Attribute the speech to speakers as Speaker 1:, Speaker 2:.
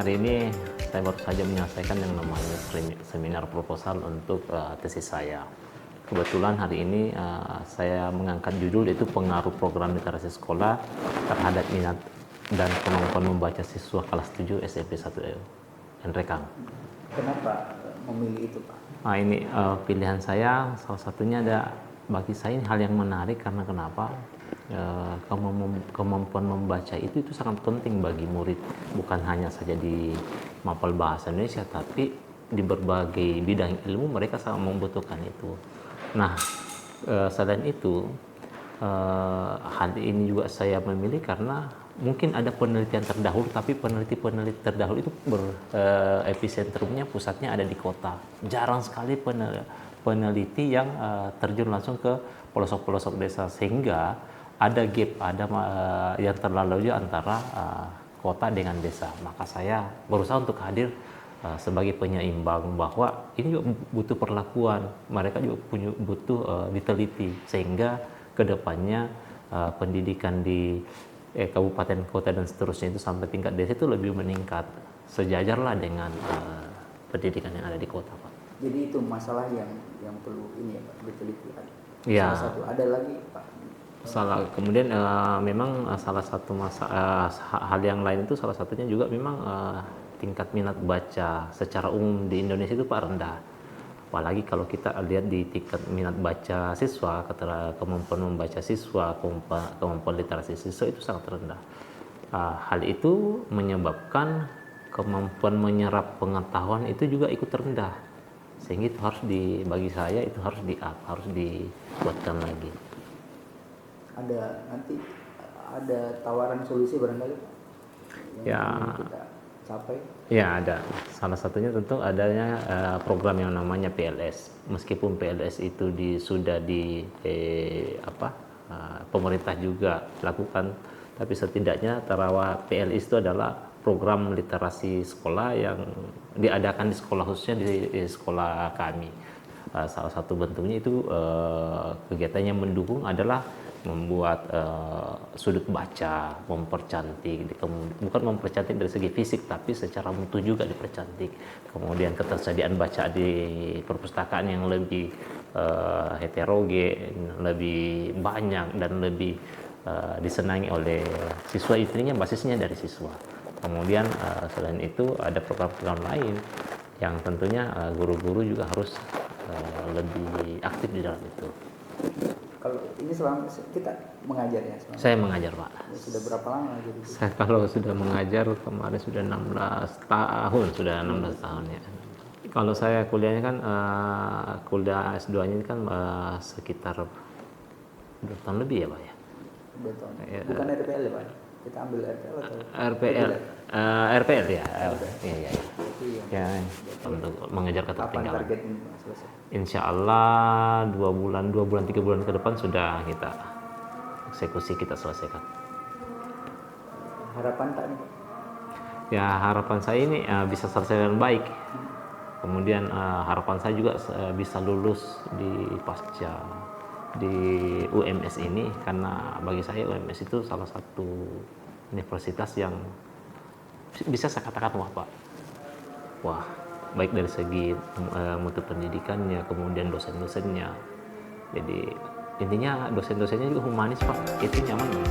Speaker 1: hari ini saya baru saja menyelesaikan yang namanya seminar proposal untuk tesis saya. Kebetulan hari ini saya mengangkat judul yaitu pengaruh program literasi sekolah terhadap minat dan kemampuan membaca siswa kelas 7 SMP 1 Nrekang.
Speaker 2: Kenapa memilih itu, Pak?
Speaker 1: Nah, ini pilihan saya, salah satunya ada bagi saya ini hal yang menarik karena kenapa? Kemampuan membaca itu sangat penting bagi murid, bukan hanya saja di mapel bahasa Indonesia, tapi di berbagai bidang ilmu mereka sangat membutuhkan itu. Nah, selain itu, hal ini juga saya memilih karena mungkin ada penelitian terdahulu, tapi peneliti terdahulu itu epicentrumnya, pusatnya ada di kota. Jarang sekali peneliti yang terjun langsung ke pelosok-pelosok desa, sehingga ada gap, yang terlalu jauh antara kota dengan desa. Maka saya berusaha untuk hadir sebagai penyeimbang bahwa ini juga butuh perlakuan, mereka juga butuh diteliti, sehingga kedepannya pendidikan di kabupaten, kota dan seterusnya itu sampai tingkat desa itu lebih meningkat, sejajarlah dengan pendidikan yang ada di kota, Pak.
Speaker 2: Jadi itu masalah yang perlu ini ya, Pak, diteliti.
Speaker 1: Ya.
Speaker 2: Salah satu, ada lagi, Pak.
Speaker 1: Kemudian memang salah satu hal yang lain itu salah satunya juga memang tingkat minat baca secara umum di Indonesia itu Pak rendah. Apalagi kalau kita lihat di tingkat minat baca siswa, kemampuan membaca siswa, kemampuan literasi siswa itu sangat rendah. Hal itu menyebabkan kemampuan menyerap pengetahuan itu juga ikut rendah. Sehingga itu bagi saya itu harus harus dibuatkan lagi.
Speaker 2: Ada tawaran solusi barangkali yang kita capai?
Speaker 1: Ya, ada. Salah satunya tentu adanya program yang namanya PLS. Meskipun PLS itu sudah pemerintah juga lakukan, tapi setidaknya PLS itu adalah program literasi sekolah yang diadakan di sekolah, khususnya di sekolah kami. Salah satu bentuknya itu kegiatannya mendukung adalah membuat sudut baca, mempercantik, bukan mempercantik dari segi fisik, tapi secara mutu juga dipercantik. Kemudian ketersediaan baca di perpustakaan yang lebih heterogen, lebih banyak dan lebih disenangi oleh siswa, intinya basisnya dari siswa. Kemudian selain itu ada program-program lain yang tentunya guru-guru juga harus lebih aktif di dalam itu.
Speaker 2: Kalau ini selama kita mengajarnya?
Speaker 1: Saya mengajar, Pak.
Speaker 2: Ya, sudah berapa lama jadi?
Speaker 1: Saya kalau sudah mengajar kemarin sudah 16 tahun, ya. Kalau saya kuliahnya kan kuliah S2-nya kan sekitar 2 tahun lebih ya, Pak ya.
Speaker 2: 2 tahun. Bukan RPL ya, Pak? Kita ambil RPL atau?
Speaker 1: RPL ya.
Speaker 2: Iya.
Speaker 1: Ya, untuk mengejar ketertinggalan.
Speaker 2: Kapan targetnya selesai?
Speaker 1: Insya Allah 2 bulan, 3 bulan ke depan sudah kita eksekusi, kita selesaikan.
Speaker 2: Harapan Pak nih, Pak?
Speaker 1: Ya, harapan saya ini bisa selesai dengan baik. Kemudian harapan saya juga bisa lulus di pasca di UMS ini, karena bagi saya UMS itu salah satu universitas yang bisa saya katakan wah, baik dari segi mutu pendidikannya, kemudian dosen-dosennya. Jadi intinya dosen-dosennya juga humanis, Pak. Itu nyaman, Pak.